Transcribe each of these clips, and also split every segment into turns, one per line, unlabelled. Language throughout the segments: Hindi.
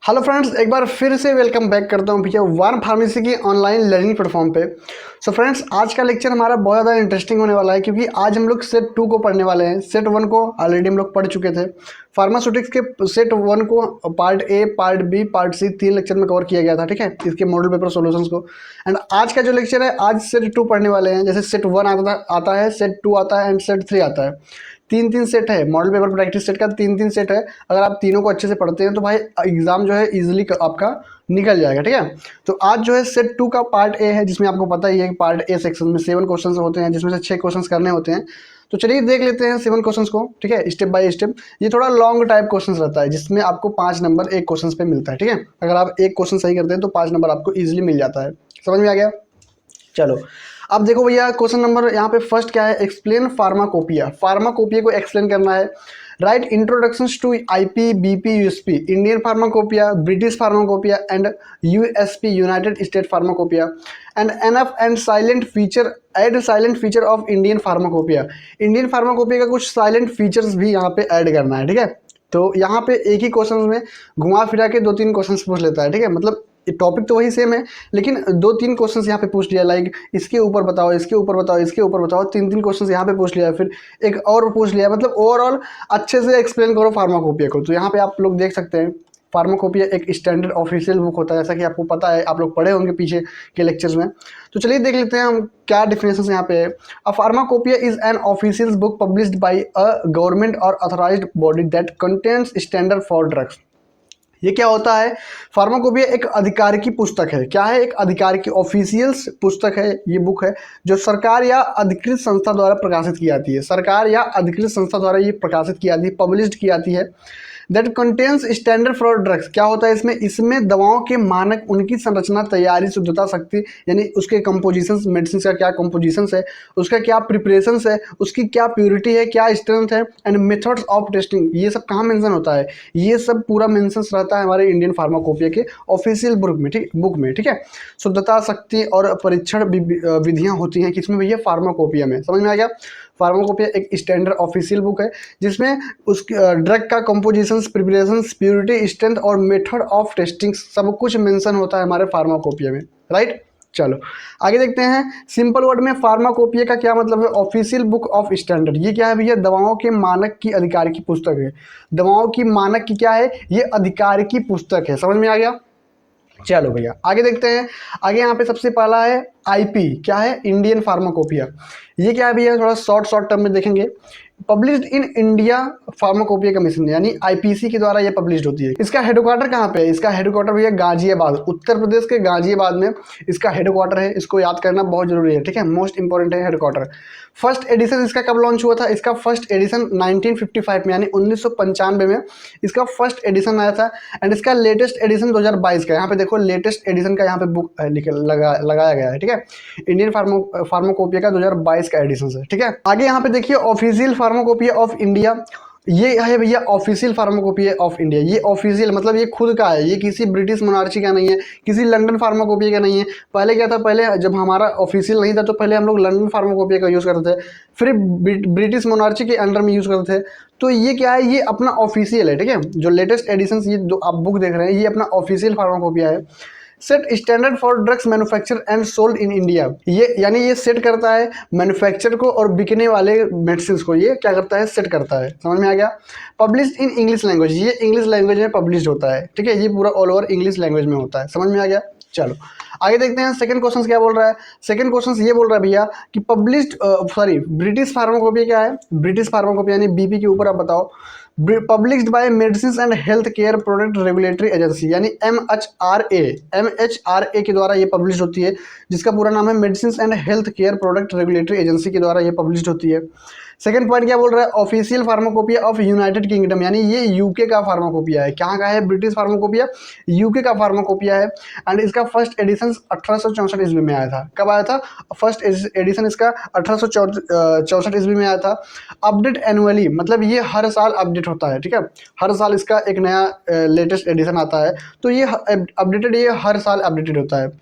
हेलो फ्रेंड्स, एक बार फिर से वेलकम बैक करता हूँ भैया वन फार्मेसी की ऑनलाइन लर्निंग प्लेटफॉर्म पे। सो फ्रेंड्स, आज का लेक्चर हमारा बहुत ज़्यादा इंटरेस्टिंग होने वाला है क्योंकि आज हम लोग सेट 2 को पढ़ने वाले हैं। सेट 1 को ऑलरेडी हम लोग पढ़ चुके थे। फार्मास्यूटिक्स के सेट 1 को part A, part B, part C 3 lecture में कवर किया गया था, ठीक है, इसके मॉडल पेपर सॉल्यूशंस को। एंड आज का जो लेक्चर है, आज सेट 2 पढ़ने वाले हैं। जैसे सेट 1 आता है, सेट 2 आता है एंड सेट 3 आता है। तीन तीन सेट है, मॉडल पेपर प्रैक्टिस सेट का तीन तीन सेट है। अगर आप तीनों को अच्छे से पढ़ते हैं तो भाई एग्जाम जो है इजीली आपका निकल जाएगा, ठीक है। तो आज जो है सेट 2 का पार्ट ए है, जिसमें आपको पता ही है कि पार्ट ए सेक्शन में 7 क्वेश्चन होते हैं, जिसमें से 6 क्वेश्चन करने होते हैं। तो चलिए देख लेते हैं 7 क्वेश्चन को, ठीक है, स्टेप बाय स्टेप। ये थोड़ा लॉन्ग टाइप क्वेश्चन रहता है, जिसमें आपको 5 नंबर एक क्वेश्चन पे मिलता है, ठीक है। अगर आप एक क्वेश्चन सही करते हैं तो 5 नंबर आपको ईजिली मिल जाता है। समझ में आ गया? चलो, अब देखो भैया, क्वेश्चन नंबर यहाँ पे फर्स्ट क्या है, एक्सप्लेन फार्माकोपिया। फार्माकोपिया को एक्सप्लेन करना है। Write introductions to IP, BP, USP, Indian pharmacopoeia, British pharmacopoeia and USP, United State pharmacopoeia and NF and salient feature, and salient feature of Indian pharmacopoeia. Indian pharmacopoeia का कुछ साइलेंट फीचर्स भी यहाँ पे ऐड करना है, ठीक है। तो यहाँ पे एक ही क्वेश्चन में घुमा फिरा के 2-3 क्वेश्चन पूछ लेता है, ठीक है। मतलब टॉपिक तो वही सेम है, लेकिन 2-3 क्वेश्चंस यहाँ पे पूछ लिया, लाइक इसके ऊपर बताओ, इसके ऊपर बताओ, इसके ऊपर बताओ। 3-3 क्वेश्चंस यहाँ पे पूछ लिया, फिर एक और पूछ लिया। मतलब ओवरऑल अच्छे से एक्सप्लेन करो फार्माकोपिया को। तो यहाँ पे आप लोग देख सकते हैं, फार्माकोपिया एक स्टैंडर्ड ऑफिशियल बुक होता है, जैसा कि आपको पता है, आप लोग पढ़े होंगे पीछे के लेक्चर्स में। तो चलिए देख लेते हैं हम क्या डिफिनेशन यहाँ पे है। A pharmacopoeia is an official book published by a government or authorised body that contains standard for drugs. ये क्या होता है? फार्माकोपिया एक अधिकार की पुस्तक है। क्या है? एक अधिकार की ऑफिशियल पुस्तक है। ये बुक है जो सरकार या अधिकृत संस्था द्वारा प्रकाशित की जाती है। सरकार या अधिकृत संस्था द्वारा ये प्रकाशित की जाती है, पब्लिश्ड की जाती है। That contains standard for drugs. क्या होता है इसमें? इसमें दवाओं के मानक, उनकी संरचना, तैयारी, शुद्धता, शक्ति, यानी उसके कंपोजिशन, मेडिसिन का क्या कंपोजिशन है, उसका क्या प्रिपरेशन है, उसकी क्या प्योरिटी है, क्या स्ट्रेंथ है, एंड मेथड्स ऑफ टेस्टिंग। ये सब कहाँ मेंशन होता है? ये सब पूरा मेंशन रहता है हमारे इंडियन फार्माकोपिया के ऑफिशियल बुक में, ठीक है। शुद्धता, शक्ति और परीक्षण विधियाँ होती हैं किसमें भैया? फार्माकोपिया में। समझ में आ गया? फार्माकोपिया एक स्टैंडर्ड ऑफिशियल बुक है जिसमें उसकी ड्रग का कंपोजिशन, प्रिपरेशन, प्योरिटी, स्ट्रेंथ और मेथड ऑफ टेस्टिंग सब कुछ मेंशन होता है हमारे फार्माकोपिया में, राइट। चलो आगे देखते हैं। सिंपल वर्ड में फार्माकोपिया का क्या मतलब है? Official book of standard. ये क्या है भैया? दवाओं के मानक की अधिकार की पुस्तक है। दवाओं की मानक की क्या है? ये अधिकार की पुस्तक है। समझ में आ गया? चलो भैया आगे देखते हैं। आगे यहाँ पे सबसे पहला है आईपी। क्या है? Indian pharmacopoeia. ये क्या है भैया? थोड़ा शॉर्ट टर्म में देखेंगे। Published in India pharmacopoeia commission, यानी आईपीसी के द्वारा ये पब्लिश होती है। इसका हेडक्वार्टर कहाँ पे है? इसका हेडक्वार्टर भैया गाजियाबाद, उत्तर प्रदेश के गाजियाबाद में इसका हेडक्वार्टर है। इसको याद करना बहुत जरूरी है, ठीक है, मोस्ट इंपॉर्टेंट है हेडक्वार्टर। फर्स्ट एडिशन इसका कब लॉन्च हुआ था? इसका फर्स्ट एडिशन 1955 में, यानी 1995 में इसका फर्स्ट एडिशन आया था। एंड इसका लेटेस्ट एडिशन 2022 का। यहाँ पे देखो लेटेस्ट एडिशन का यहाँ पे बुक लगाया गया है, ठीक है। इंडियन फार्माकोपिया का 2022 का एडिशन है, ठीक है। आगे यहाँ पे देखिए ऑफिशियल फार्माकोपिया ऑफ इंडिया। ये है भैया ऑफिशियल फार्माकोपिया ऑफ इंडिया। ये ऑफिशियल मतलब ये खुद का है, ये किसी ब्रिटिश मोनार्ची का नहीं है, किसी लंदन फार्माकोपिया का नहीं है। पहले क्या था? पहले जब हमारा ऑफिशियल नहीं था तो पहले हम लोग लंदन फार्माकोपिया का यूज़ करते थे, फिर ब्रिटिश मोनार्ची के अंडर में यूज़ करते थे। तो ये क्या है? ये अपना ऑफिशियल है, ठीक है। जो लेटेस्ट एडिशन ये जो आप बुक देख रहे हैं, ये अपना ऑफिशियल फार्माकोपिया है। Set standard for drugs manufacture and sold in India. ये यानी ये सेट करता है मैन्युफैक्चर को और बिकने वाले मेडिसिन को। ये क्या करता है? सेट करता है। समझ में आ गया? Publish in English language. ये इंग्लिश लैंग्वेज में पब्लिश होता है, ठीक है। ये पूरा ऑल ओवर इंग्लिश लैंग्वेज में होता है। समझ में आ गया? चलो आगे देखते हैं। सेकंड क्वेश्चन क्या बोल रहा है? सेकंड क्वेश्चन ये बोल रहा है भैया कि पब्लिश्ड ब्रिटिश फार्माकोपिया क्या है? ब्रिटिश फार्माकोपिया यानी बीपी के ऊपर आप बताओ। Published by medicine and health care product regulatory agency, यानी MHRA के द्वारा ये पब्लिश होती है, जिसका पूरा नाम है medicine and health care product regulatory agency के द्वारा ये पब्लिश होती है। सेकंड पॉइंट क्या बोल रहा है? Official pharmacopoeia of United kingdom, यानी ये यूके का फार्माकोपिया है। कहाँ का है? ब्रिटिश फार्माकोपिया यूके का फार्माकोपिया है। एंड इसका फर्स्ट एडिशन 1864 ईस्वी में आया था। कब आया था? फर्स्ट एडिशन इसका 1864 ईस्वी में आया था। अपडेट एनुअली, मतलब ये हर साल अपडेट होता है, ठीक है। हर साल इसका एक नया लेटेस्ट एडिशन आता है, तो ये अपडेटेड, ये हर साल अपडेटेड होता है।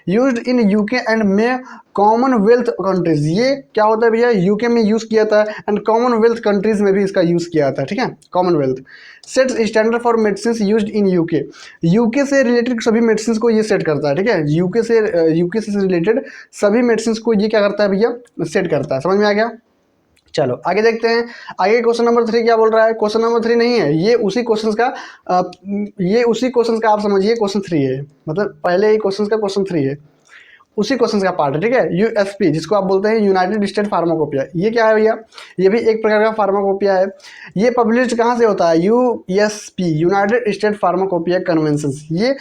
यूज्ड इन यूके एंड में कॉमनवेल्थ कंट्रीज। ये क्या होता है भैया? यूके में यूज़ किया था एंड कॉमनवेल्थ कंट्रीज में भी इसका यूज़ किया जाता है, ठीक है। Commonwealth sets standard for medicine used in UK. UK से रिलेटेड सभी मेडिसिन को ये सेट करता है, ठीक है। यूके से रिलेटेड सभी मेडिसिन को ये क्या करता है भैया, सेट करता है। समझ में आ गया। चलो आगे देखते हैं। आगे क्वेश्चन नंबर 3 क्या बोल रहा है। क्वेश्चन नंबर 3 नहीं है, ये उसी क्वेश्चन का आप समझिए क्वेश्चन 3 है, मतलब पहले ही क्वेश्चन का क्वेश्चन 3 है, उसी क्वेश्चन का पार्ट है, ठीक है। यूएसपी जिसको आप बोलते हैं यूनाइटेड स्टेट फार्माकोपिया, ये क्या है भैया, ये भी एक प्रकार का फार्माकोपिया है। ये पब्लिश कहाँ से होता है, USP United State pharmacopoeia convention, ये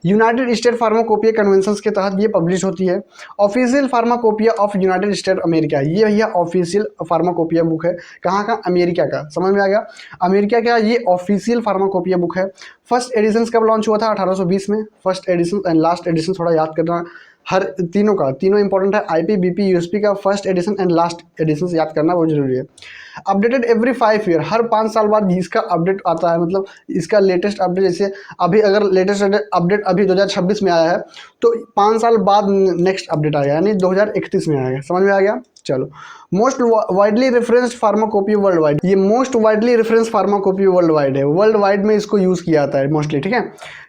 यूनाइटेड स्टेट फार्माकोपिया कन्वेंशन के तहत ये पब्लिश होती है। Official pharmacopoeia of United state America, ये भैया ऑफिशियल फार्माकोपिया बुक है। कहाँ का, अमेरिका का। समझ में आ गया, अमेरिका का ये ऑफिशियल फार्माकोपिया बुक है। फर्स्ट एडिशन कब लॉन्च हुआ था, 1820 में। First edition and last addition थोड़ा याद करना, हर तीनों इंपॉर्टेंट है। आईपी, बीपी, यूएसपी का first edition and last addition याद करना बहुत जरूरी है। अपडेटेड एवरी 5 ईयर, हर 5 साल बाद इसका अपडेट आता है, मतलब इसका लेटेस्ट अपडेट, जैसे अभी अगर लेटेस्ट अपडेट अभी 2026 में आया है तो 5 साल बाद नेक्स्ट अपडेट आएगा, यानी 2031 में आएगा। समझ में आ गया। चलो, most widely referenced pharmacopoeia worldwide, ये most widely reference pharmacopoeia worldwide है, वर्ल्ड वाइड में इसको यूज किया जाता है मोस्टली, ठीक है।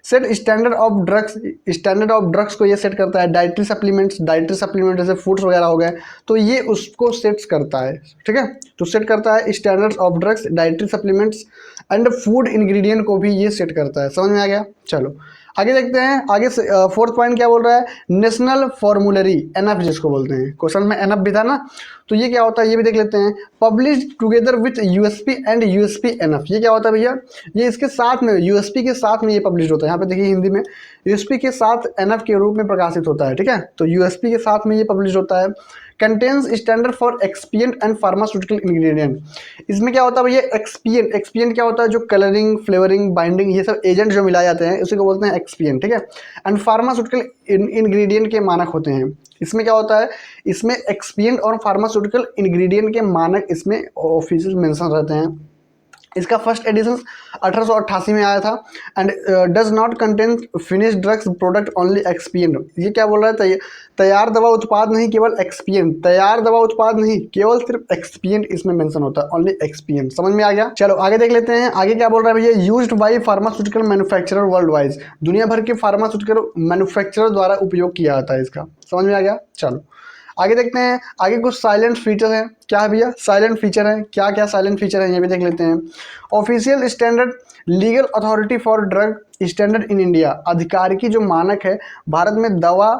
Set standard of drugs, standard of drugs को ये सेट करता है। डाइटरी सप्लीमेंट जैसे फूड्स वगैरह हो गए तो ये उसको सेट करता है, ठीक है। तो सेट करता है standards of drugs, dietary supplements and food ingredient को भी ये सेट करता है। समझ में आ गया। चलो आगे देखते हैं। आगे से फोर्थ पॉइंट क्या बोल रहा है, नेशनल फॉर्मूलरी, एनएफ जिसको बोलते हैं, क्वेश्चन में एनएफ भी था ना, तो ये क्या होता है ये भी देख लेते हैं। Publish together with USP and USP NF, ये क्या होता है भैया, ये इसके साथ में यूएसपी के साथ में ये पब्लिश होता है। यहाँ पे देखिए हिंदी में यूएसपी के साथ एनएफ के रूप में प्रकाशित होता है, ठीक है। तो यूएसपी के साथ में ये पब्लिश होता है। Contains standard for excipient and pharmaceutical ingredient, इसमें क्या होता है भैया, एक्सपिएंट क्या होता है, जो कलरिंग, फ्लेवरिंग, बाइंडिंग, ये सब एजेंट जो मिलाए जाते हैं उसी को बोलते हैं एक्सपिएंट, ठीक है। एंड फार्मास्यूटिकल इंग्रेडिएंट के मानक होते हैं। इसमें क्या होता है, इसमें एक्सपिएंट और फार्मास्यूटिकल इंग्रेडिएंट के मानक इसमें ऑफिशियल मेंशन रहते हैं। इसका फर्स्ट एडिशन 1888 में आया था। And does not contain finish drugs product only excipient, ये क्या बोल रहा है, तैयार दवा उत्पाद नहीं, केवल एक्सपिएंट, तैयार दवा उत्पाद नहीं, केवल सिर्फ एक्सपिएंट इसमें मेंशन होता है, ओनली एक्सपिएंट। समझ में आ गया। चलो आगे देख लेते हैं। आगे क्या बोल रहा है भैया, used by pharmaceutical manufacturer world wide, दुनिया भर के फार्मास्यूटिकल मैन्युफैक्चरर द्वारा उपयोग किया जाता है इसका। समझ में आ गया। चलो आगे देखते हैं। आगे कुछ साइलेंट फीचर हैं। क्या है भैया, साइलेंट फीचर है। क्या क्या साइलेंट फीचर है ये भी देख लेते हैं। Official standard legal authority for drug standard in India, आधिकारिक जो मानक है भारत में दवा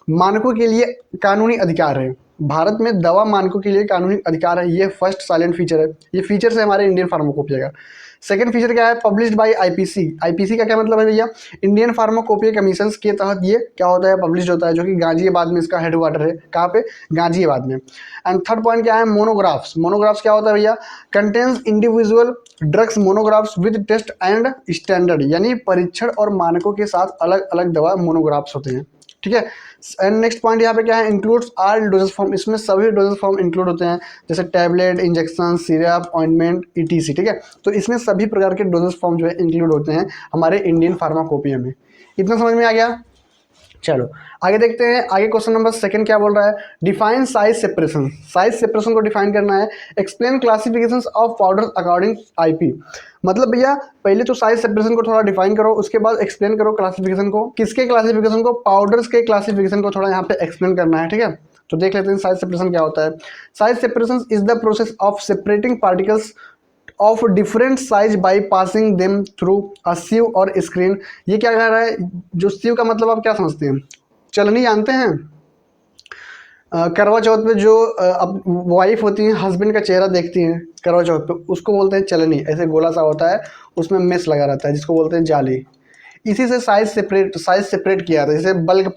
मानकों के लिए कानूनी अधिकार है, भारत में दवा मानकों के लिए कानूनी अधिकार है। ये फर्स्ट साइलेंट फीचर है। ये फीचर है हमारे इंडियन फार्माकोपिया का। सेकंड फीचर क्या है, पब्लिश्ड बाय आईपीसी। आईपीसी का क्या मतलब है भैया, इंडियन फार्माकोपिया कमीशन के तहत ये क्या होता है, पब्लिश होता है, जो कि गाजियाबाद में इसका हेडक्वार्टर है। कहाँ पे, गाजियाबाद में। एंड थर्ड पॉइंट क्या है, मोनोग्राफ्स। मोनोग्राफ्स क्या होता है भैया, contains individual drugs monographs with test and standard, यानी परीक्षण और मानकों के साथ अलग अलग दवा मोनोग्राफ्स होते हैं, ठीक है। एंड नेक्स्ट पॉइंट यहाँ पे क्या है, इंक्लूड्स ऑल डोजेस फॉर्म, इसमें सभी डोजेस फॉर्म इंक्लूड होते हैं, जैसे tablet, injection, syrup, ointment, etc, ठीक है। तो इसमें सभी प्रकार के डोजेस फॉर्म जो है इंक्लूड होते हैं हमारे इंडियन फार्माकोपिया में। इतना समझ में आ गया। चलो आगे देखते हैं। आगे क्वेश्चन नंबर सेकंड क्या बोल रहा है, define size separation. Size separation को डिफाइन करना है। Explain classification of powder according IP, मतलब भैया पहले तो साइज सेपरेशन को थोड़ा डिफाइन करो, उसके बाद एक्सप्लेन करो क्लासिफिकेशन को। किसके क्लासिफिकेशन को, पाउडर्स के क्लासिफिकेशन को थोड़ा यहाँ पे एक्सप्लेन करना है, ठीक है। तो देख लेते हैं साइज सेपरेशन क्या होता है। Size separation is the process of separating particles of different size by passing them through a sieve or screen. ये क्या कह रहा है, जो सीव का मतलब आप क्या समझते हैं, चलनी जानते हैं, करवा चौथ पे जो वाइफ होती है हस्बैंड का चेहरा देखती हैं करवा चौथ पे, उसको बोलते हैं चलनी। ऐसे गोला सा होता है, उसमें मेस लगा रहता है, जिसको बोलते हैं जाली। इसी से साइज सेपरेट किया था। जैसे बल्क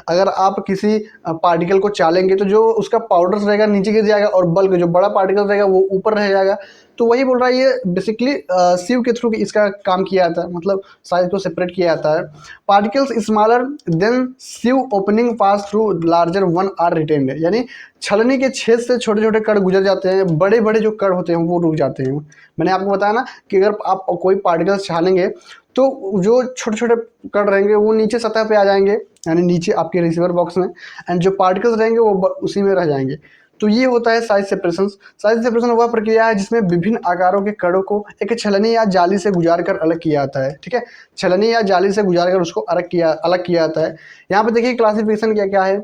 अगर आप किसी पार्टिकल को चालेंगे तो जो उसका पाउडर रहेगा नीचे गिर जाएगा, और बल्क जो बड़ा पार्टिकल रहेगा वो ऊपर रह जाएगा। तो वही बोल रहा है, ये बेसिकली सीव के थ्रू इसका काम किया जाता है, मतलब साइज को सेपरेट किया जाता है। Particles smaller than sieve opening pass through larger one are retained, यानी छलनी के छेद से छोटे छोटे कण गुजर जाते हैं, बड़े बड़े जो कण होते हैं वो रुक जाते हैं। मैंने आपको बताया ना कि अगर आप कोई पार्टिकल्स छानेंगे तो जो छोटे छोटे कण रहेंगे वो नीचे सतह पे आ जाएंगे, यानी नीचे आपके रिसीवर बॉक्स में, एंड जो पार्टिकल्स रहेंगे वो उसी में रह जाएंगे। तो ये होता है साइज सेपरेशन। साइज सेपरेशन वह प्रक्रिया है जिसमें विभिन्न आकारों के कणों को एक छलनी या जाली से गुजार कर अलग किया जाता है। ठीक है, छलनी या जाली से गुजार कर उसको अलग किया जाता है। यहाँ पे देखिए क्लासिफिकेशन क्या क्या है।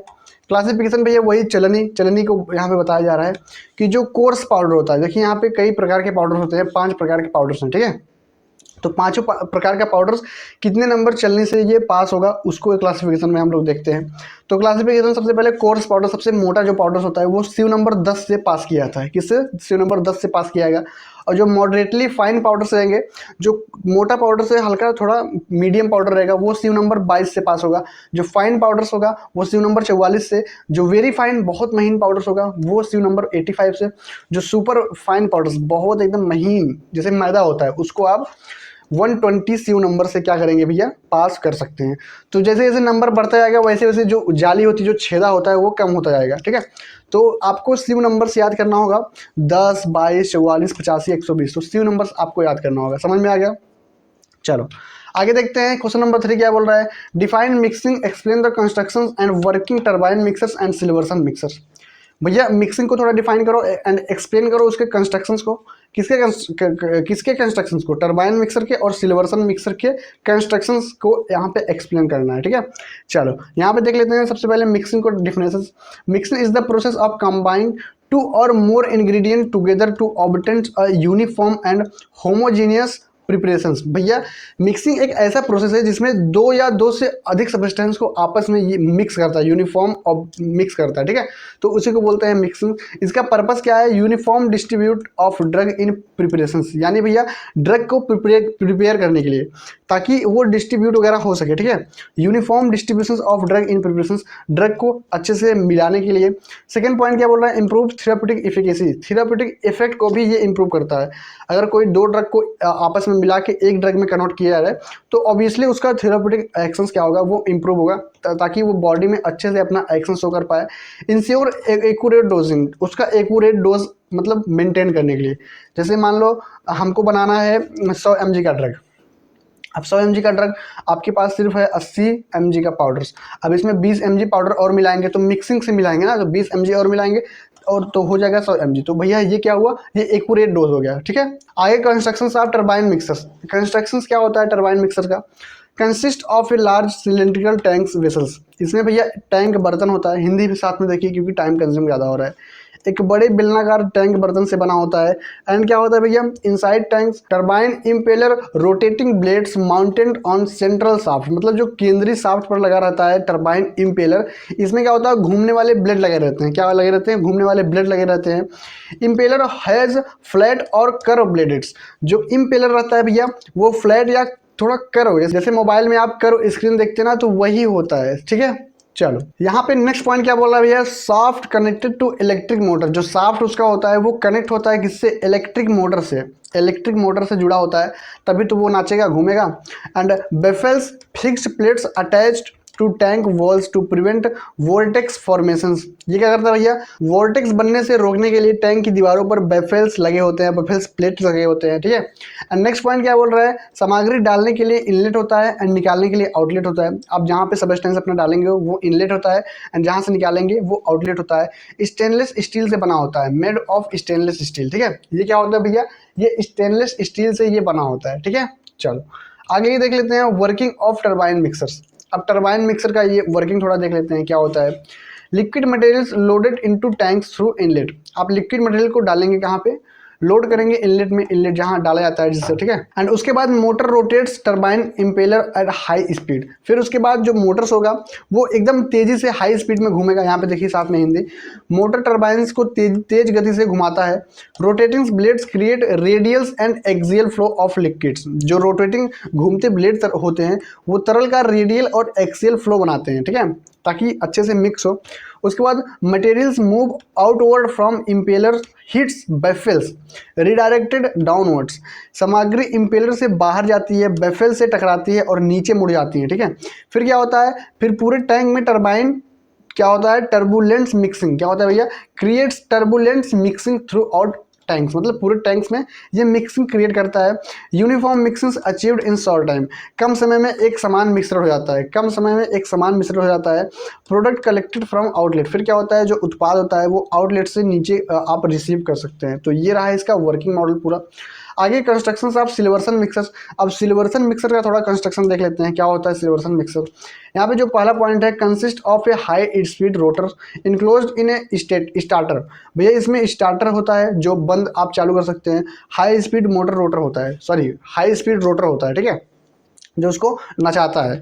क्लासिफिकेशन भैया वही चलनी को यहाँ पे बताया जा रहा है कि जो कोर्स पाउडर होता है, देखिए यहाँ पे कई प्रकार के पाउडर होते हैं, 5 प्रकार के पाउडर्स हैं। ठीक है, तो पांचों प्रकार का पाउडर्स कितने नंबर चलने से ये पास होगा उसको क्लासिफिकेशन में हम लोग देखते हैं। तो क्लासिफिकेशन सबसे पहले कोर्स पाउडर, सबसे मोटा जो पाउडर होता है वो सीव नंबर 10 से पास किया जाता है। किससे? सीव नंबर 10 से पास किया गया। और जो मॉडरेटली फाइन पाउडर्स रहेंगे, जो मोटा पाउडर से हल्का थोड़ा मीडियम पाउडर रहेगा, वो सीव नंबर 22 से पास होगा। जो फाइन पाउडर्स होगा वो सीव नंबर 44 से। जो वेरी फाइन बहुत महीन पाउडर्स होगा वो सीव नंबर 85 से। जो सुपर फाइन पाउडर्स बहुत एकदम महीन जैसे मैदा होता है उसको आप 120 सीव नंबर से क्या करेंगे भैया? पास कर सकते हैं। तो जैसे जैसे नंबर बढ़ता जाएगा वैसे वैसे जो जाली होती है, जो छेदा होता है वो कम होता जाएगा। ठीक है, तो आपको सीव नंबर से याद करना होगा 10, 22, 44, 85, 120। तो सीव नंबर आपको याद करना होगा। समझ में आ गया? चलो आगे देखते हैं। क्वेश्चन नंबर 3 क्या बोल रहा है? Define mixing, explain the construction and working turbine mixers and Silverson mixers. भैया मिक्सिंग को थोड़ा डिफाइन करो एंड एक्सप्लेन करो उसके कंस्ट्रक्शंस को। किसके कंस्ट्रक्शंस को? टरबाइन मिक्सर के और सिल्वर्सन मिक्सर के कंस्ट्रक्शंस को यहाँ पे एक्सप्लेन करना है। ठीक है, चलो यहाँ पे देख लेते हैं सबसे पहले मिक्सिंग को definition. Mixing is the process of combining 2 or more ingredient together to obtain a uniform and homogeneous preparations. भैया मिक्सिंग एक ऐसा प्रोसेस है जिसमें 2 या 2 से अधिक सब्सटेंस को आपस में ये मिक्स करता है, यूनिफॉर्म मिक्स करता है। ठीक है, तो उसी को बोलते हैं मिक्सिंग। इसका पर्पस क्या है? Uniform distribute of drug in preparations, यानी भैया ड्रग को प्रिपेयर करने के लिए, ताकि वो डिस्ट्रीब्यूट वगैरह हो सके। ठीक है, uniform distribution of drug in preparations, drug को अच्छे से मिलाने के लिए। सेकेंड पॉइंट क्या बोल रहा है? Improve therapeutic efficacy, therapeutic effect को भी ये इंप्रूव करता है। अगर कोई 2 ड्रग को आपस में मिला के एक ड्रग में कन्वर्ट किया जाए तो ऑब्वियसली उसका थेराप्यूटिक एक्शंस क्या होगा? वो इंप्रूव होगा, ताकि वो बॉडी में अच्छे से अपना एक्शन शो कर पाए। इंश्योर एक्यूरेट डोजिंग, उसका एक्यूरेट डोज मतलब मेंटेन करने के लिए। जैसे मान लो हमको बनाना है 100 mg का ड्रग। अब 100 mg का ड्रग आपके पास सिर्फ है 80 mg का पाउडर्स। अब इसमें 20 mg पाउडर और मिलाएंगे, तो मिक्सिंग से मिलाएंगे ना, तो 20 mg और मिलाएंगे और तो हो जाएगा 100 mg। तो भैया ये क्या हुआ? ये एक्यूरेट डोज हो गया। ठीक है, आगे constructions of turbine mixers. Constructions क्या होता है टरबाइन मिक्सर का? Consist of a large cylindrical tanks vessels. इसमें भैया टैंक बर्तन होता है, हिंदी भी साथ में देखिए क्योंकि टाइम कंज्यूम ज़्यादा हो रहा है। एक बड़े बेलनाकार टैंक बर्तन से बना होता है। एंड क्या होता है भैया? Inside tanks turbine impeller rotating blades mounted on central shaft, मतलब जो केंद्रीय शाफ्ट पर लगा रहता है टरबाइन इम्पेलर। इसमें क्या होता है? घूमने वाले ब्लेड लगे रहते हैं। क्या लगे रहते हैं? घूमने वाले ब्लेड लगे रहते हैं। इम्पेलर हैज फ्लैट और कर्व ब्लेड्स। जो इम्पेलर रहता है भैया वो फ्लैट या थोड़ा कर्व, जैसे मोबाइल में आप कर्व स्क्रीन देखते हैं ना, तो वही होता है। ठीक है, चलो यहाँ पे नेक्स्ट पॉइंट क्या बोल रहा है भैया? Shaft connected to electric motor. जो सॉफ्ट उसका होता है वो कनेक्ट होता है किससे? इलेक्ट्रिक मोटर से। इलेक्ट्रिक मोटर से जुड़ा होता है तभी तो वो नाचेगा, घूमेगा। And baffles fixed plates attached to tank walls to prevent vortex formations. ये क्या करता है भैया? वोल्टेक्स बनने से रोकने के लिए टैंक की दीवारों पर बेफेल्स लगे होते हैं, बेफेल्स प्लेट्स लगे होते हैं। ठीक है, एंड नेक्स्ट पॉइंट क्या बोल रहा है? सामग्री डालने के लिए इनलेट होता है एंड निकालने के लिए आउटलेट होता है। आप जहाँ पे सबस्टेंस अपना डालेंगे वो इनलेट होता है एंड जहाँ से निकालेंगे वो आउटलेट होता है। स्टेनलेस स्टील से बना होता है, मेड ऑफ स्टेनलेस स्टील। ठीक है, ये क्या होता है भैया? ये स्टेनलेस स्टील से ये बना होता है। ठीक है, चलो आगे ये देख लेते हैं वर्किंग ऑफ टरबाइन मिक्सर्स। अब टरबाइन मिक्सर का ये वर्किंग थोड़ा देख लेते हैं क्या होता है। Liquid materials loaded into tanks through inlet. आप लिक्विड मटेरियल को डालेंगे कहाँ पे? लोड करेंगे इनलेट में, इनलेट जहाँ डाला जाता है जिससे। ठीक है, एंड उसके बाद motor rotates turbine impeller eight high speed. फिर उसके बाद जो मोटर्स होगा वो एकदम तेजी से हाई स्पीड में घूमेगा। यहाँ पे देखिए साथ में हिंदी, मोटर टरबाइन्स को तेज गति से घुमाता है। Rotating blades create radials and axial flow of liquids. जो रोटेटिंग घूमते ब्लेड होते हैं वो तरल का रेडियल और एक्सियल फ्लो बनाते हैं। ठीक है, ताकि अच्छे से मिक्स हो। उसके बाद materials move outward from impeller hits baffles redirected downwards. सामग्री इम्पेलर से बाहर जाती है, बेफेल से टकराती है और नीचे मुड़ जाती है। ठीक है, फिर क्या होता है? फिर पूरे टैंक में टरबाइन क्या होता है? Turbulence mixing. क्या होता है भैया? Creates turbulence mixing throughout tanks, मतलब पूरे टैंक्स में ये मिक्सिंग क्रिएट करता है। Uniform mixing achieved in short time, कम समय में एक समान मिश्रण हो जाता है, कम समय में एक समान मिश्रण हो जाता है। प्रोडक्ट कलेक्टेड फ्रॉम आउटलेट, फिर क्या होता है जो उत्पाद होता है वो आउटलेट से नीचे आप रिसीव कर सकते हैं। तो ये रहा इसका वर्किंग मॉडल पूरा। आगे कंस्ट्रक्शन ऑफ सिल्वर्सन मिक्सर। अब सिल्वर्सन मिक्सर का थोड़ा कंस्ट्रक्शन देख लेते हैं, क्या होता है सिल्वर्सन मिक्सर। यहाँ पे जो पहला पॉइंट है, consist of A high speed rotor enclosed in A starter. भैया इसमें स्टार्टर होता है जो बंद आप चालू कर सकते हैं, हाई स्पीड मोटर रोटर होता है, सॉरी हाई स्पीड रोटर होता है, ठीक है, जो उसको नचाता है।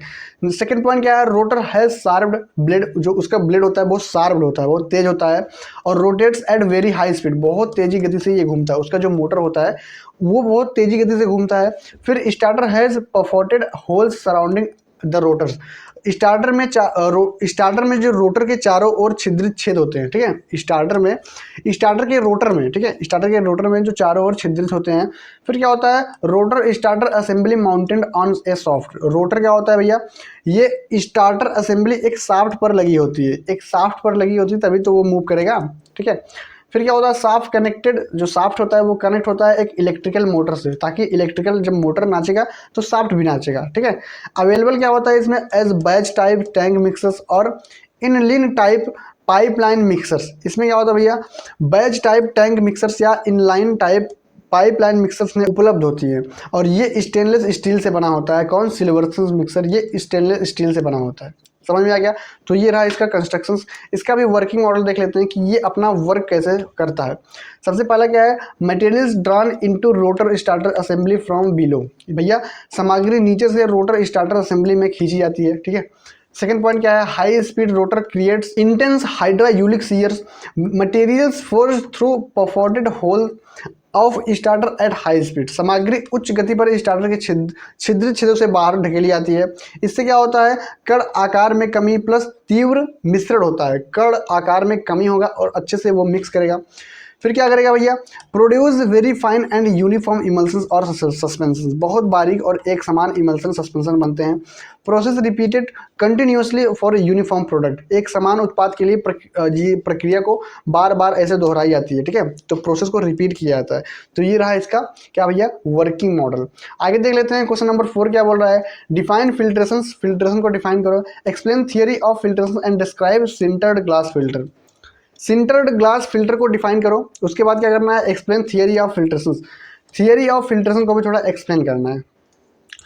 सेकंड पॉइंट क्या है, रोटर है शार्प्ड ब्लेड, जो उसका ब्लेड होता है बहुत शार्प्ड होता है, बहुत तेज होता है, और rotates at very high speed, बहुत तेजी गति से ये घूमता है, उसका जो मोटर होता है वो बहुत तेजी गति से घूमता है। फिर stator has perforated holes surrounding the rotors. Stator में जो रोटर के चारों ओर छिद्रित छेद होते हैं, ठीक है, स्टार्टर के रोटर में, ठीक है, स्टार्टर के रोटर में जो चारों ओर छिद्रित होते हैं। फिर क्या होता है, rotor starter assembly mounted on A soft. Rotor क्या होता है भैया, ये स्टार्टर असेंबली एक शाफ्ट पर लगी होती है, एक शाफ्ट पर लगी होती है तभी तो वो मूव करेगा, ठीक है। फिर क्या होता है, शाफ्ट कनेक्टेड, जो शाफ्ट होता है वो कनेक्ट होता है एक इलेक्ट्रिकल मोटर से, ताकि इलेक्ट्रिकल जब मोटर नाचेगा तो शाफ्ट भी नाचेगा, ठीक है। अवेलेबल क्या होता है इसमें, as batch type tank mixers और इनलाइन टाइप पाइपलाइन मिक्सर्स। इसमें क्या होता है भैया, बैच टाइप टैंक मिक्सर्स या इनलाइन टाइप पाइपलाइन मिक्सर्स में उपलब्ध होती है, और ये स्टेनलेस स्टील से बना होता है। कौन, सिल्वर्सन मिक्सर, ये स्टेनलेस स्टील से बना होता है। समझ में आ गया। तो ये रहा इसका कंस्ट्रक्शन। इसका भी वर्किंग मॉडल देख लेते हैं कि ये अपना वर्क कैसे करता है। सबसे पहला क्या है, materials drawn into rotor starter assembly from below. भैया सामग्री नीचे से रोटर स्टार्टर असेंबली में खींची जाती है, ठीक है। सेकेंड पॉइंट क्या है, high speed rotor creates intense hydraulic shears, materials force through perforated hole of stator at high speed. सामग्री उच्च गति पर स्टार्टर के छिद्रित छेदों से बाहर ढकेली जाती है। इससे क्या होता है, कण आकार में कमी प्लस तीव्र मिश्रण होता है, कण आकार में कमी होगा और अच्छे से वो मिक्स करेगा। फिर क्या करेगा भैया, produce very fine and uniform emulsion और सस्पेंशन, बहुत बारीक और एक समान इमल्सन सस्पेंशन बनते हैं। Process repeated continuously for uniform product, एक समान उत्पाद के लिए प्रक्रिया को बार बार ऐसे दोहराई जाती है, ठीक है, तो प्रोसेस को रिपीट किया जाता है। तो ये रहा इसका क्या भैया, वर्किंग मॉडल। आगे देख लेते हैं क्वेश्चन नंबर 4 क्या बोल रहा है, डिफाइन फिल्ट्रेशन, फिल्ट्रेशन को डिफाइन करो, explain theory of filtration and describe sintered glass filter. Sintered glass filter को डिफाइन करो, उसके बाद क्या करना है, explain theory of filtration, theory of filtration को भी थोड़ा एक्सप्लेन करना है।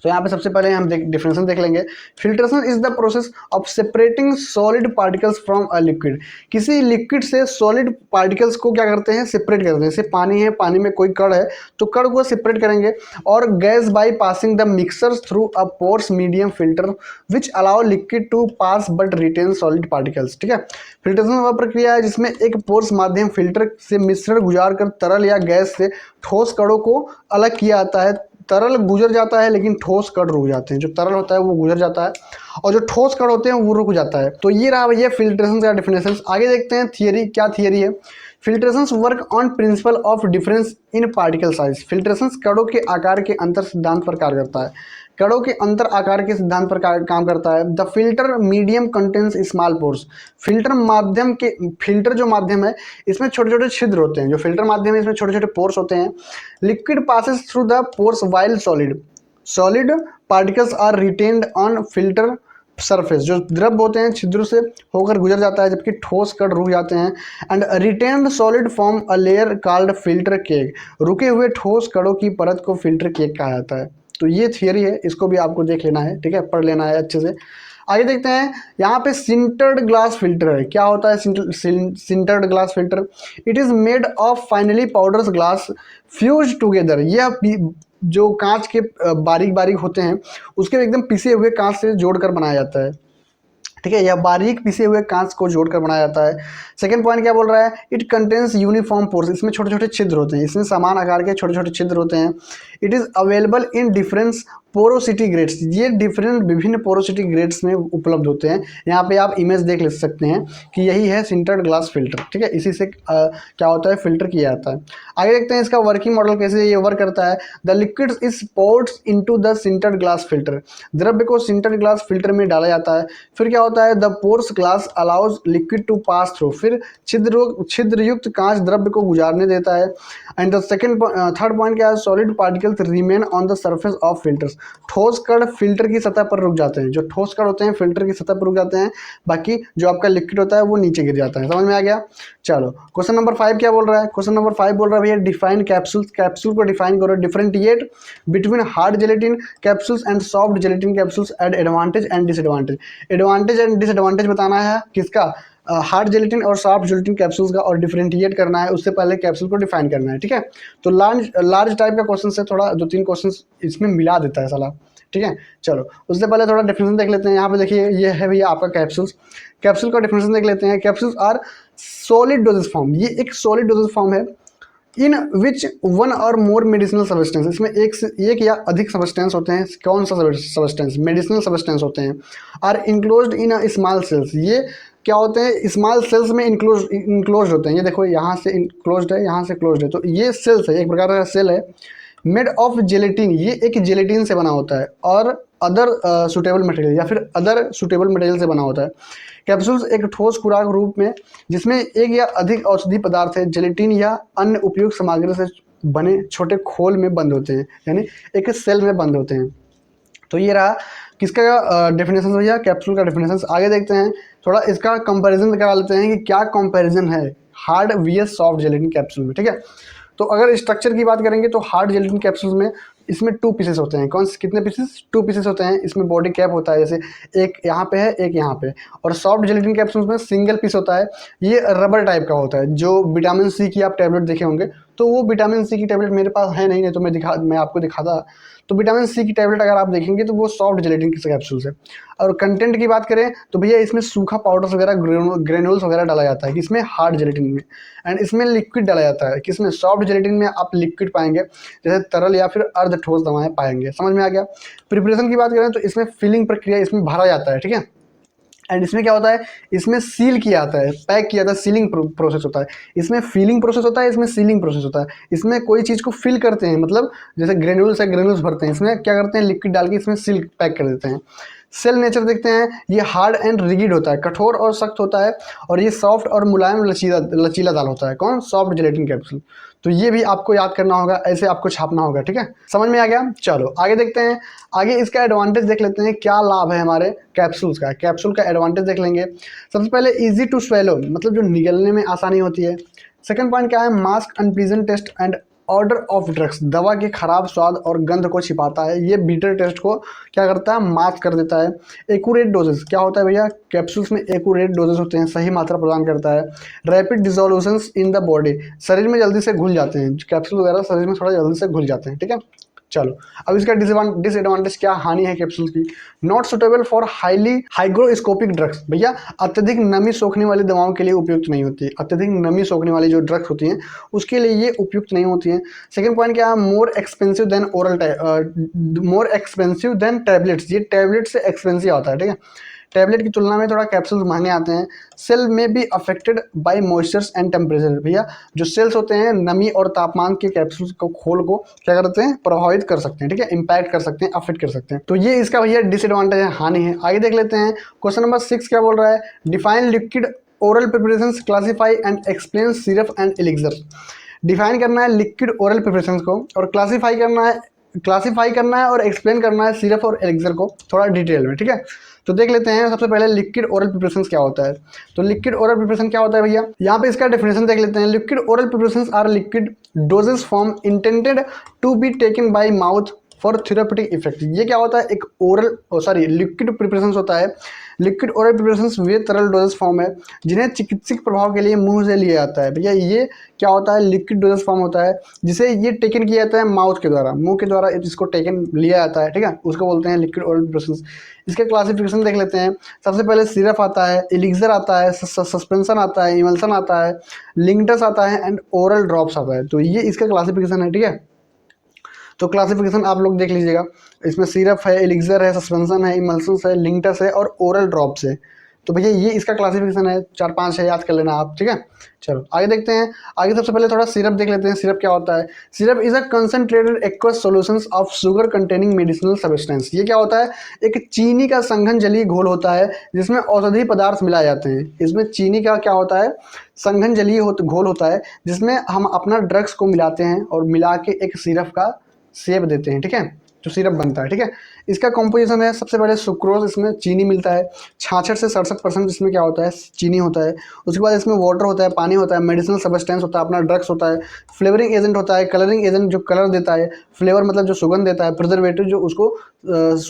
तो यहाँ पे सबसे पहले हम डिफरेंशिएशन देख लेंगे। Filtration is the process of separating solid particles from a liquid. किसी लिक्विड से सॉलिड पार्टिकल्स को क्या करते हैं, सेपरेट करते हैं। जैसे पानी है, पानी में कोई कण है तो कण को सेपरेट करेंगे। और gas by passing the mixers through a porous medium filter which allow liquid to pass but retain solid particles, ठीक है। फिल्ट्रेशन वह प्रक्रिया है जिसमें एक पोर्स माध्यम फिल्टर से मिश्रण गुजार कर तरल या गैस से ठोस कणों को अलग किया जाता है। तरल गुजर जाता है लेकिन ठोस कण रुक जाते हैं। जो तरल होता है वो गुजर जाता है और जो ठोस कण होते हैं वो रुक जाता है। तो ये रहा भैया फिल्ट्रेशन का डेफिनेशन। आगे देखते हैं थियरी, क्या थियरी है। Filtrations work on principle of difference in particle size. Filtrations कणों के आकार के अंतर सिद्धांत पर कार्य करता है, कणों के अंतर आकार के सिद्धांत पर काम करता है। The filter medium contains small pores. Filter जो माध्यम है इसमें छोटे छोटे छिद्र होते हैं। जो फिल्टर माध्यम है इसमें छोटे छोटे पोर्स होते हैं। Liquid passes through the pores while solid particles are retained on filter surface. जो द्रव होते हैं छिद्रों से होकर गुजर जाता है जबकि ठोस कण रुक जाते हैं। And retained solid form a layer called filter cake. रुके हुए ठोस कणों की परत को फिल्टर केक कहा जाता है। तो ये थियरी है, इसको भी आपको देख लेना है, ठीक है, पढ़ लेना है अच्छे से। आगे देखते हैं, यहाँ पे सिंटर्ड ग्लास फिल्टर है। क्या होता है sintered glass filter? It is made of finally powders glass fuse together. यह जो कांच के बारीक बारीक होते हैं उसके एकदम पिसे हुए कांच से जोड़कर बनाया जाता है, ठीक है। यह बारीक पिसे हुए कांच को जोड़कर बनाया जाता है। सेकंड पॉइंट क्या बोल रहा है, इट कंटेन्स यूनिफॉर्म पोर्स। इसमें छोटे छोटे छिद्र होते हैं, इसमें समान आकार के छोटे छोटे छिद्र होते हैं। It is available in difference porosity grades. ये डिफरेंट विभिन्न पोरोसिटी ग्रेड्स में उपलब्ध होते हैं। यहाँ पे आप इमेज देख ले सकते हैं कि यही है सिंटर्ड ग्लास फिल्टर, ठीक है। इसी से क्या होता है, फिल्टर किया जाता है। आगे देखते हैं इसका वर्किंग मॉडल कैसे ये वर्क करता है। The liquid is poured into the sintered glass filter. द्रव्य को सिंटर्ड ग्लास फिल्टर में डाला जाता है। फिर क्या होता है, the porous glass allows liquid to pass through, फिर छिद्रयुक्त कांच द्रव्य को गुजारने देता है। एंड द थर्ड पॉइंट क्या है, solid particles remain on the surface of filters, ठोस कण फिल्टर की सतह पर रुक जाते हैं, जो ठोस कण होते हैं फिल्टर की सतह पर रुक जाते हैं, बाकी जो आपका लिक्विड होता है वो नीचे गिर जाता है। समझ में आ गया। चलो क्वेश्चन नंबर 5 क्या बोल रहा है, क्वेश्चन नंबर 5 बोल रहा है भैया डिफाइन कैप्सूल, कैप्सूल को डिफाइन करो, differentiate between hard gelatin capsules and soft gelatin capsules, add advantage and disadvantage. Advantage and disadvantage बताना है किसका, हार्ड जेलेटिन और सॉफ्ट जेलेटिन कैप्सूल्स का, और डिफरेंटिएट करना है, उससे पहले कैप्सूल को डिफाइन करना है। ठीक है, तो लार्ज टाइप का क्वेश्चन से थोड़ा 2-3 क्वेश्चन इसमें मिला देता है साला। ठीक है, चलो उससे पहले थोड़ा डेफिनेशन देख लेते हैं। यहाँ पे देखिए ये है भैया आपका कैप्सूल्स, कैप्सूल का डेफिनेशन देख लेते हैं। Capsules are solid dosages form, ये एक सॉलिड डोजेज फॉर्म है, इन विच वन और मोर मेडिसिनल सबस्टेंस, इसमें एक या अधिक सबस्टेंस होते हैं। कौन सा सबस्टेंस, मेडिसिनल सबस्टेंस होते हैं। Are enclosed in a small shells, ये क्या होते हैं, स्मॉल सेल्स में इंक्लोज होते हैं। ये देखो यहाँ से इंक्लोज्ड है, यहाँ से क्लोज्ड है, तो ये सेल्स है, एक प्रकार का सेल है। मेड ऑफ जेलेटिन, ये एक जेलेटिन से बना होता है, और अदर सुटेबल मटेरियल या फिर अदर सुटेबल मटेरियल से बना होता है। कैप्सूल्स एक ठोस खुराक रूप में जिसमें एक या अधिक औषधि पदार्थ है जेलेटिन या अन्य उपयुक्त सामग्री से बने छोटे खोल में बंद होते हैं, यानी एक सेल में बंद होते हैं। तो ये रहा किसका डेफिनेशन भैया, कैप्सूल का डेफिनेशन। आगे देखते हैं, थोड़ा इसका कंपैरिजन करा लेते हैं कि क्या कंपैरिजन है hard VS soft gelatin capsule में। ठीक है, तो अगर स्ट्रक्चर की बात करेंगे तो हार्ड जेलेटिन कैप्सूल्स में इसमें 2 पीसेस होते हैं। कौन से, कितने पीसेस, 2 पीसेस होते हैं। इसमें बॉडी कैप होता है, जैसे एक यहाँ पे है एक यहाँ पे। और सॉफ्ट जेलेटिन कैप्सूल्स में सिंगल पीस होता है, ये रबर टाइप का होता है। जो विटामिन सी की आप टैबलेट देखे होंगे, तो वो विटामिन सी की टैबलेट मेरे पास है नहीं तो मैं आपको दिखाता। तो विटामिन सी की टैबलेट अगर आप देखेंगे तो वो सॉफ्ट जेलेटिन की कैप्सूल्स है। और कंटेंट की बात करें तो भैया इसमें सूखा पाउडर्स वगैरह, ग्रेनुल्स वगैरह डाला जाता है, किसमें, हार्ड जेलेटिन में। एंड इसमें लिक्विड डाला जाता है, किसमें, सॉफ्ट जेलेटिन में आप लिक्विड पाएंगे, जैसे तरल या फिर अर्ध ठोस दवाएं पाएंगे। समझ में आ गया। प्रिपरेशन की बात करें तो इसमें फिलिंग प्रक्रिया इसमें भरा जाता है। ठीक है, एंड इसमें क्या होता है, इसमें सील किया जाता है, पैक किया जाता है, सीलिंग प्रोसेस होता है। इसमें फीलिंग प्रोसेस होता है, इसमें सीलिंग प्रोसेस होता है। इसमें कोई चीज़ को फिल करते हैं, मतलब जैसे ग्रेन्यूल्स है, ग्रेन्यूल्स भरते हैं, इसमें क्या करते हैं, लिक्विड डाल के इसमें सील पैक कर देते हैं। सेल नेचर देखते हैं, ये हार्ड एंड रिगिड होता है, कठोर और सख्त होता है, और ये सॉफ्ट और मुलायम लचीलादार होता है। कौन, सॉफ्ट जेलेटिन कैप्सूल। तो ये भी आपको याद करना होगा, ऐसे आपको छापना होगा। ठीक है, समझ में आ गया। चलो आगे देखते हैं, आगे इसका एडवांटेज देख लेते हैं, क्या लाभ है हमारे कैप्सूल्स का। कैप्सूल का एडवांटेज देख लेंगे। सबसे पहले इजी टू स्वेलो, मतलब जो निगलने में आसानी होती है। सेकंड पॉइंट क्या है, mask unpleasant taste and odour of drugs, दवा के खराब स्वाद और गंध को छिपाता है। ये बीटर टेस्ट को क्या करता है, मास्क कर देता है। एक्यूरेट डोजेस, क्या होता है भैया, कैप्सूल्स में एक्यूरेट डोजेस होते हैं, सही मात्रा प्रदान करता है। रैपिड डिसोल्यूशंस इन द बॉडी, शरीर में जल्दी से घुल जाते हैं, कैप्सूल वगैरह शरीर में थोड़ा जल्दी से घुल जाते हैं। ठीक है, चलो अब इसका डिसएडवांटेज क्या, हानि है कैप्सूल की। Not suitable for highly hygroscopic drugs, भैया अत्यधिक नमी सोखने वाली दवाओं के लिए उपयुक्त नहीं होती। अत्यधिक नमी सोखने वाली जो ड्रग्स होती हैं उसके लिए ये उपयुक्त नहीं होती हैं। सेकंड पॉइंट क्या है, मोर एक्सपेंसिव देन टैबलेट्स, ये टैबलेट से एक्सपेंसिव आता है। ठीक है, टैबलेट की तुलना में थोड़ा कैप्सूल्स महंगे आते हैं। सेल में भी affected by moistures and temperature, भैया जो सेल्स होते हैं नमी और तापमान के कैप्सूल्स को खोल को क्या करते हैं, प्रभावित कर सकते हैं। ठीक है, इंपैक्ट कर सकते हैं, अफेक्ट कर सकते हैं। तो ये इसका भैया डिसएडवांटेज है, हानि है। आगे देख लेते हैं, क्वेश्चन नंबर 6 क्या बोल रहा है, define liquid oral preparations, classify and explain syrup and elixir. Define करना है लिक्विड ओरल प्रिपरेशंस को, और क्लासीफाई करना है और एक्सप्लेन करना है सिरप और एलिक्सर को थोड़ा डिटेल में। ठीक है, तो देख लेते हैं सबसे पहले लिक्विड ओरल प्रिपरेशंस क्या होता है। तो लिक्विड ओरल प्रिपरेशन क्या होता है भैया, यहाँ पे इसका डेफिनेशन देख लेते हैं। Liquid oral preparations are liquid dosages form intended to be taken by mouth for therapeutic effect. ये क्या होता है, एक लिक्विड प्रिपरेशंस होता है। लिक्विड ओरल प्रिपरेशंस वे तरल डोजेस फॉर्म है जिन्हें चिकित्सक प्रभाव के लिए मुंह से लिया जाता है। भैया ये क्या होता है, लिक्विड डोजेस फॉर्म होता है जिसे ये टेकन किया जाता है माउथ के द्वारा, मुंह के द्वारा इसको टेकन लिया जाता है। ठीक है, उसको बोलते हैं लिक्विड ओरल प्रिपरेशंस। इसके क्लासिफिकेशन देख लेते हैं। सबसे पहले सिरप आता है, एलिक्सर आता है, सस्पेंशन आता है, इमल्सन आता है, लिंगटस आता है एंड ओरल ड्रॉप्स आता है। तो ये इसका क्लासिफिकेशन है। ठीक है, तो क्लासिफिकेशन आप लोग देख लीजिएगा। इसमें सिरप है, एलिक्सर है, सस्पेंशन है, इमल्सन है, लिंगटस है और ओरल ड्रॉप्स है। तो भैया ये इसका क्लासिफिकेशन है, 4-5 है, याद कर लेना आप, ठीक है। चलो आगे देखते हैं। आगे सबसे पहले थोड़ा सिरप देख लेते हैं, सिरप क्या होता है। Syrup is a concentrated aqueous solutions of sugar containing medicinal substance. ये क्या होता है, एक चीनी का संघन जलीय घोल होता है जिसमें औषधि पदार्थ मिलाए जाते हैं। इसमें चीनी का क्या होता है, संघन जलीय घोल होता है जिसमें हम अपना ड्रग्स को मिलाते हैं और मिला के एक सिरप का शेप देते हैं, ठीक है, जो सिरप बनता है, ठीक है। इसका कॉम्पोजिशन है, सबसे पहले सुक्रोज, इसमें चीनी मिलता है 66 से 67% इसमें क्या होता है, चीनी होता है। उसके बाद इसमें वाटर होता है, पानी होता है, मेडिसिनल सब्सटेंस होता है, अपना ड्रग्स होता है, फ्लेवरिंग एजेंट होता है, कलरिंग एजेंट जो कलर देता है, फ्लेवर मतलब जो सुगंध देता है, प्रिजर्वेटिव जो उसको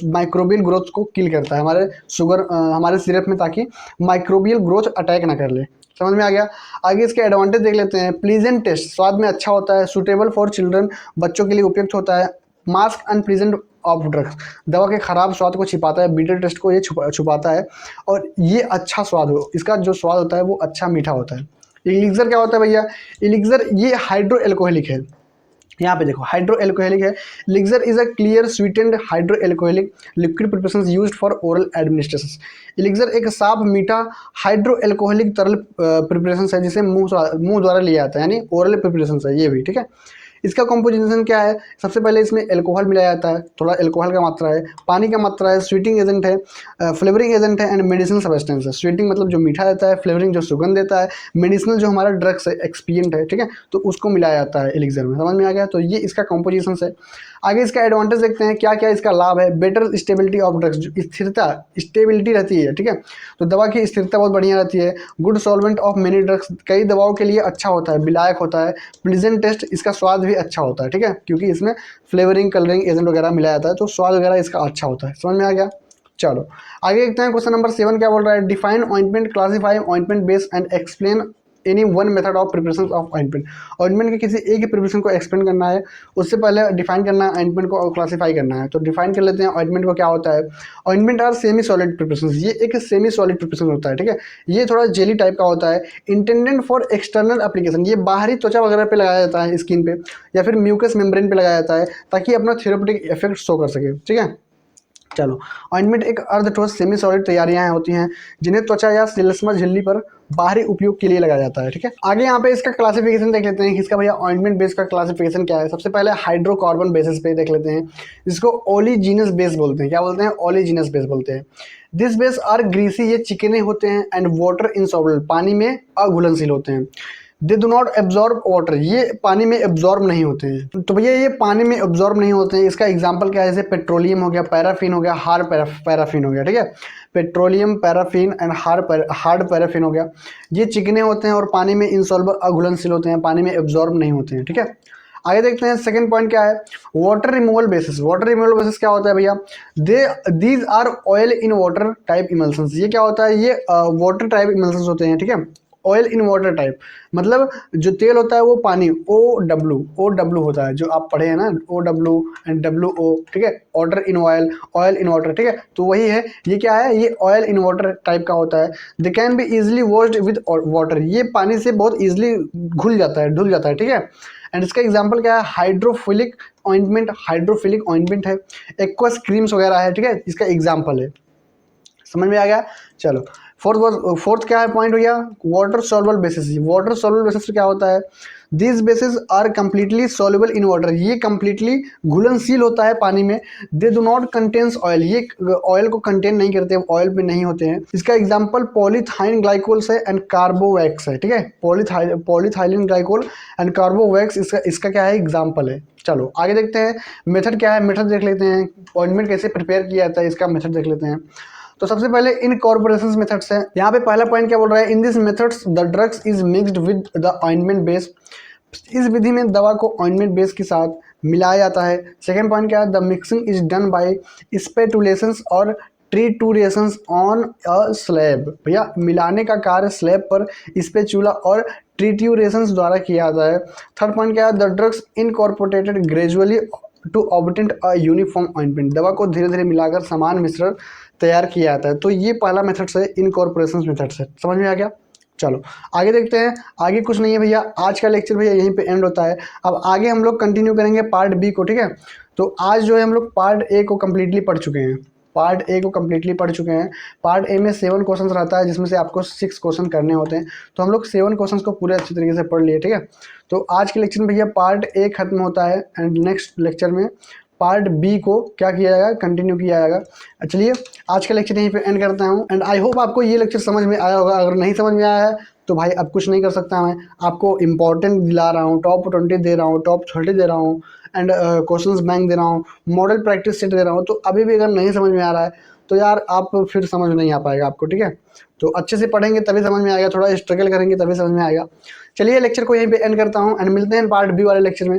माइक्रोबियल ग्रोथ को किल करता है हमारे सिरप में, ताकि माइक्रोबियल ग्रोथ अटैक ना कर ले। समझ में आ गया। आगे इसके एडवांटेज देख लेते हैं। प्लीजेंट टेस्ट, स्वाद में अच्छा होता है। सूटेबल फॉर चिल्ड्रन, बच्चों के लिए उपयुक्त होता है। मास्क अनप्लीजेंट ऑफ ड्रग्स, दवा के खराब स्वाद को छिपाता है, बीटर टेस्ट को ये छुपाता है, और ये अच्छा स्वाद हो, इसका जो स्वाद होता है वो अच्छा मीठा होता है। एलिक्सर क्या होता है भैया, एलिक्सर ये हाइड्रो एल्कोहलिक है। यहाँ पे देखो हाइड्रो एल्कोहलिक है। Elixir is a clear sweetened hydro alcoholic liquid preparation used for oral administration. Elixir एक साफ मीठा हाइड्रो एल्कोहलिक तरल प्रिपरेशन है जिसे मुंह द्वारा लिया जाता है, यानी ओरल प्रिपरेशन है ये भी, ठीक है। इसका कॉम्पोजिशन क्या है, सबसे पहले इसमें एल्कोहल मिलाया जाता है, थोड़ा एल्कोहल का मात्रा है, पानी का मात्रा है, स्वीटिंग एजेंट है, फ्लेवरिंग एजेंट है, एंड मेडिसिनल सब्सटेंस है। स्वीटिंग मतलब जो मीठा देता है, फ्लेवरिंग जो सुगंध देता है, मेडिसिनल जो हमारा ड्रग्स है, एक्सपीरियंट है, ठीक है, तो उसको मिलाया जाता है एलिक्सर में। समझ में आ गया। तो ये इसका कॉम्पोजिशन है। आगे इसका एडवांटेज देखते हैं, क्या क्या इसका लाभ है। बेटर स्टेबिलिटी ऑफ ड्रग्स, जो स्टेबिलिटी रहती है, ठीक है, तो दवा की स्थिरता बहुत बढ़िया रहती है। Good solvent of many drugs, कई दवाओं के लिए अच्छा होता है, विलायक होता है। प्लीजेंट टेस्ट, इसका स्वाद भी अच्छा होता है, ठीक है, क्योंकि इसमें फ्लेवरिंग कलरिंग एजेंट वगैरह मिलाया जाता है, तो स्वाद वगैरह इसका अच्छा होता है। समझ में आ गया। चलो आगे देखते हैं। क्वेश्चन नंबर 7 क्या बोल रहा है, define ointment, classify ointment base and explain any one method of preparation of ointment. Ointment के किसी एक ही प्रिपरेशन को एक्सप्लेन करना है, उससे पहले डिफाइन करना है ऑइंटमेंट को और क्लासीफाई करना है। तो डिफाइन कर लेते हैं ऑइंटमेंट को क्या होता है। Ointment are semi solid preparation, ये एक सेमी सॉलिड प्रिपरेशन होता है, ठीक है, ये थोड़ा जेली टाइप का होता है। इंटेंडेड फॉर एक्सटर्नल एप्लीकेशन, ये बाहरी त्वचा वगैरह पे लगाया जाता है, स्किन पे या फिर म्यूकस मेम्ब्रेन पे लगाया जाता है, ताकि अपना थेरेप्यूटिक इफेक्ट शो कर सके, ठीक है। चलो ऑइंटमेंट एक अर्ध ठोस सेमी सॉलिड तैयारियां होती हैं जिन्हें त्वचा या सिलस्मा झिल्ली पर बाहरी उपयोग के लिए लगाया जाता है, ठीक है। आगे यहाँ पे इसका क्लासिफिकेशन देख लेते हैं कि इसका भैया ऑइंटमेंट बेस का क्लासिफिकेशन क्या है। सबसे पहले हाइड्रोकार्बन बेसिस पे देख लेते हैं, जिसको ओलिजिनस बेस बोलते हैं। क्या बोलते हैं, ओलिजिनस बेस बोलते हैं। दिस बेस आर ग्रीसी, ये चिकने होते हैं, एंड वाटर इनसॉल्युबल, पानी में अघुलनशील होते हैं। दे डू नॉट एब्जॉर्ब वाटर, ये पानी में एब्जॉर्ब नहीं होते हैं। तो भैया ये पानी में एब्जॉर्ब नहीं होते हैं, इसका एग्जांपल क्या है, जैसे पेट्रोलियम हो गया, पैराफिन हो गया, हार्ड पैराफिन हो गया, ठीक है। Petroleum, paraffin and hard paraffin हो गया, ये चिकने होते हैं और पानी में इंसॉल्युबल अघुलनशील होते हैं, पानी में एब्जॉर्ब नहीं होते हैं, ठीक है। आगे देखते हैं सेकंड पॉइंट क्या है, water removal bases. Water removal bases क्या होता है भैया, these are oil in water type emulsions. ये क्या होता है, ये वाटर टाइप इमल्सन्स होते हैं, ठीक है। ऑयल इन वाटर टाइप मतलब जो तेल होता है वो पानी, ओ डब्ल्यू होता है, जो आप पढ़े हैं ना, OW एंड WO, ठीक है। Water in oil, oil in water, ठीक है, तो वही है। ये क्या है, ये ऑयल इन वाटर टाइप का होता है। They can be easily washed with water, ये पानी से बहुत इजिली धुल जाता है, ठीक है। एंड इसका एग्जांपल क्या है, हाइड्रोफिलिक ऑइंटमेंट है, एक्वस क्रीम्स वगैरह है, ठीक है, इसका एग्जाम्पल है। समझ में आ गया। चलो फोर्थ क्या है पॉइंट भैया, water soluble bases. Water soluble bases क्या होता है, this bases are completely soluble in water, ये कंप्लीटली घुलनशील होता है पानी में। They do not contains oil, ये ऑयल को कंटेन नहीं करते, ऑयल में नहीं होते हैं। इसका एग्जांपल पॉलीथाइन ग्लाइकोल्स है एंड कार्बोवैक्स है, ठीक है। पॉलीथाइलिन ग्लाइकोल एंड कार्बोवैक्स इसका क्या है, एग्जाम्पल है। चलो आगे देखते हैं मेथड क्या है, मेथड देख लेते हैं। ऑइंटमेंट कैसे प्रिपेयर किया जाता है, इसका मेथड देख लेते हैं। तो सबसे पहले इनकॉर्पोरेशन मेथड्स है। यहाँ पे पहला पॉइंट क्या बोल रहा है, in this methods the drugs is mixed with the ointment base. इस विधि में दवा को ऑइंटमेंट बेस के साथ मिलाया जाता है। सेकेंड पॉइंट क्या है, the mixing is done by spatulations or triturations on a slab. भैया मिलाने का कार्य स्लैब पर स्पेचुला और ट्रीट्यूरेशंस द्वारा किया जाता है। थर्ड पॉइंट क्या है, the drugs incorporated gradually to obtain a uniform ointment, दवा को धीरे धीरे मिलाकर समान मिश्रण तैयार किया जाता है। तो ये पहला मेथड है, इनकॉर्पोरेशन मेथड है। समझ में आ गया। चलो आगे देखते हैं। आगे कुछ नहीं है भैया, आज का लेक्चर भैया यहीं पे एंड होता है। अब आगे हम लोग कंटिन्यू करेंगे पार्ट बी को, ठीक है। तो आज जो है हम लोग पार्ट ए को कम्प्लीटली पढ़ चुके हैं। पार्ट ए को कम्प्लीटली पढ़ चुके हैं। पार्ट ए में 7 क्वेश्चन रहता है, जिसमें से आपको 6 क्वेश्चन करने होते हैं। तो हम लोग 7 क्वेश्चन को पूरे अच्छी तरीके से पढ़ लिए, ठीक है। तो आज के लेक्चर में भैया पार्ट ए खत्म होता है एंड नेक्स्ट लेक्चर में पार्ट बी को क्या किया जाएगा, कंटिन्यू किया जाएगा। चलिए आज का लेक्चर यहीं पे एंड करता हूँ एंड आई होप आपको ये लेक्चर समझ में आया होगा। अगर नहीं समझ में आया है तो भाई अब कुछ नहीं कर सकता, मैं आपको इंपॉर्टेंट दिला रहा हूँ, टॉप 20 दे रहा हूँ, टॉप 30 दे रहा हूँ एंड क्वेश्चंस बैंक दे रहा हूँ, मॉडल प्रैक्टिस सेट दे रहा हूँ। तो अभी भी अगर नहीं समझ में आ रहा है तो यार आप फिर समझ नहीं आ पाएगा आपको, ठीक है। तो अच्छे से पढ़ेंगे तभी समझ में आएगा, थोड़ा स्ट्रगल करेंगे तभी समझ में आएगा। चलिए लेक्चर को यहीं पे एंड करता हूँ एंड मिलते हैं पार्ट बी वाले लेक्चर में।